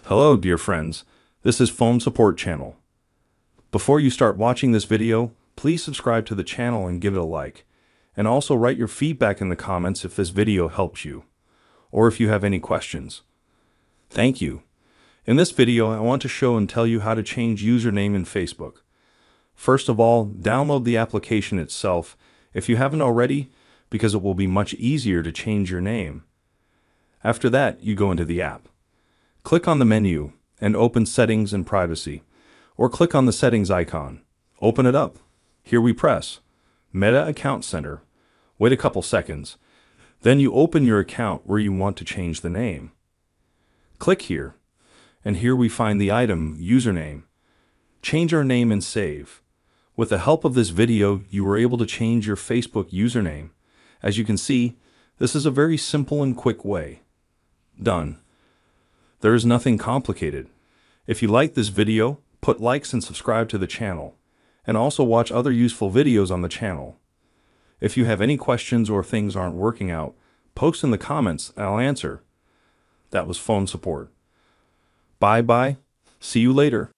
Hello, dear friends. This is Phone Support Channel. Before you start watching this video, please subscribe to the channel and give it a like. And also write your feedback in the comments if this video helps you, or if you have any questions. Thank you. In this video, I want to show and tell you how to change username in Facebook. First of all, download the application itself if you haven't already, because it will be much easier to change your name. After that, you go into the app. Click on the menu and open Settings and Privacy, or click on the Settings icon. Open it up. Here we press Meta Account Center. Wait a couple seconds. Then you open your account where you want to change the name. Click here, and here we find the item Username. Change our name and save. With the help of this video, you were able to change your Facebook username. As you can see, this is a very simple and quick way. Done. There is nothing complicated. If you like this video, put likes and subscribe to the channel, and also watch other useful videos on the channel. If you have any questions or things aren't working out, post in the comments and I'll answer. That was Phone Support. Bye bye. See you later.